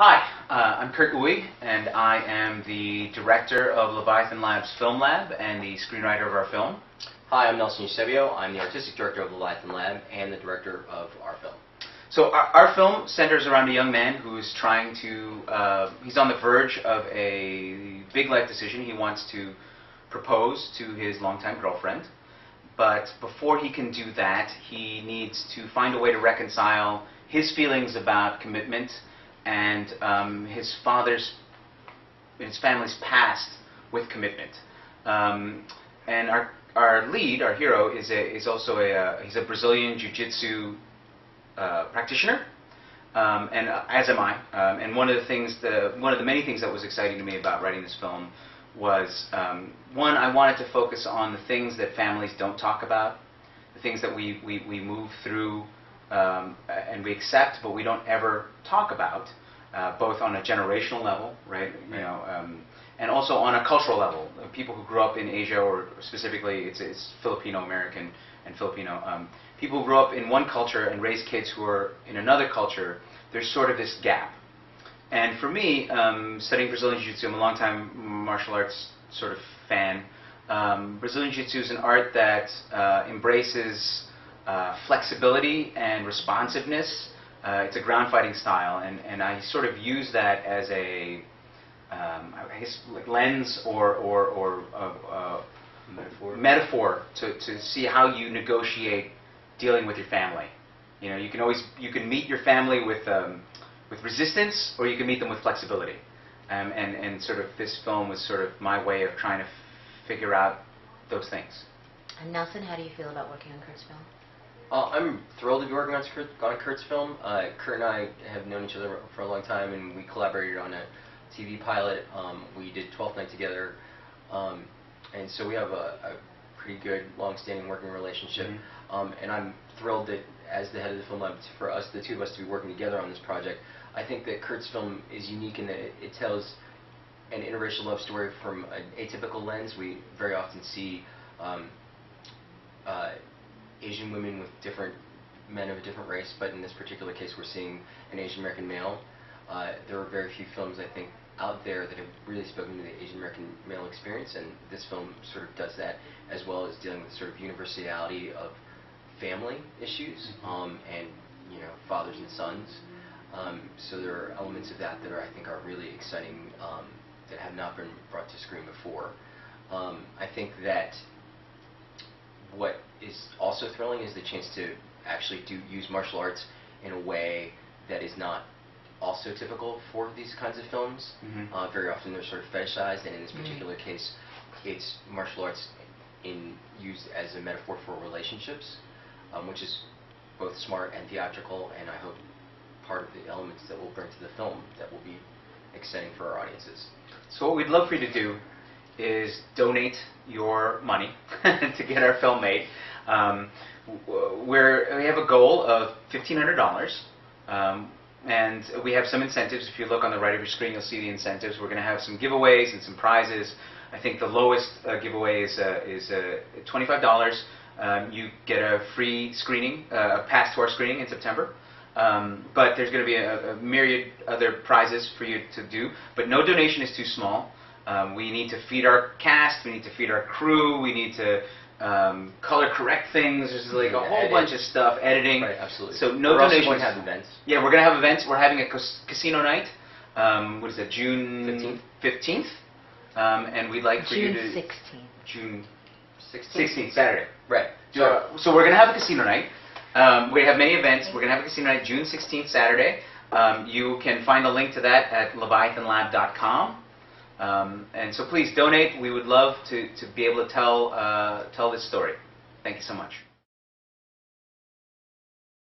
Hi, I'm Kurt Uy, and I am the director of Leviathan Lab's Film Lab and the screenwriter of our film. Hi, I'm Nelson Eusebio. I'm the artistic director of Leviathan Lab and the director of our film. So our film centers around a young man who's trying to, he's on the verge of a big life decision. He wants to propose to his longtime girlfriend, but before he can do that, he needs to find a way to reconcile his feelings about commitment and his family's past with commitment. And our lead, our hero, is also he's a Brazilian jiu-jitsu practitioner, and as am I. And one of the many things that was exciting to me about writing this film was one, I wanted to focus on the things that families don't talk about, the things that we move through and we accept, but we don't ever talk about, both on a generational level, right? You know, and also on a cultural level. People who grew up in Asia, or specifically, it's Filipino American and Filipino. People who grow up in one culture and raise kids who are in another culture. There's sort of this gap. And for me, studying Brazilian Jiu-Jitsu, I'm a long-time martial arts sort of fan. Brazilian Jiu-Jitsu is an art that embraces flexibility and responsiveness. It's a ground fighting style, and I sort of use that as a I guess like lens or metaphor to see how you negotiate dealing with your family. You know, you can meet your family with resistance, or you can meet them with flexibility. And sort of this film was sort of my way of trying to figure out those things. And Nelson, how do you feel about working on Kurt's film? I'm thrilled to be working on Kurt's film. Kurt and I have known each other for a long time, and we collaborated on a TV pilot. We did 12th Night together, and so we have a pretty good, long-standing working relationship. Mm-hmm. And I'm thrilled that, as the head of the film lab, for us, the two of us, to be working together on this project. I think that Kurt's film is unique in that it tells an interracial love story from an atypical lens. We very often see Asian women with different men of a different race, but in this particular case we're seeing an Asian American male. There are very few films, I think, out there that have really spoken to the Asian American male experience, and this film sort of does that, as well as dealing with sort of universality of family issues, and, you know, fathers and sons. So there are elements of that I think are really exciting, that have not been brought to screen before. I think that what is also thrilling is the chance to actually use martial arts in a way that is not also typical for these kinds of films. Mm-hmm. Very often they're sort of fetishized, and in this particular case, it's martial arts used as a metaphor for relationships, which is both smart and theatrical, and I hope part of the elements that we'll bring to the film that will be exciting for our audiences. So what we'd love for you to do is donate your money to get our film made. We have a goal of $1,500, and we have some incentives. If you look on the right of your screen, you'll see the incentives. We're going to have some giveaways and some prizes. I think the lowest giveaway is $25. You get a free screening, a pass to our screening in September. But there's going to be a myriad other prizes for you to do. But no donation is too small. We need to feed our cast, we need to feed our crew, we need to color correct things. There's like a whole bunch of stuff, editing. Right, absolutely. So no we're donations. We're going to have events. Yeah, we're going to have events. We're having a casino night. What is it, June 15th? And we'd like for you to... June 16th, Saturday. Right. So we're going to have a casino night. We have many events. We're going to have a casino night June 16th, Saturday. You can find the link to that at leviathanlab.com. And so please donate. We would love to be able to tell this story. Thank you so much.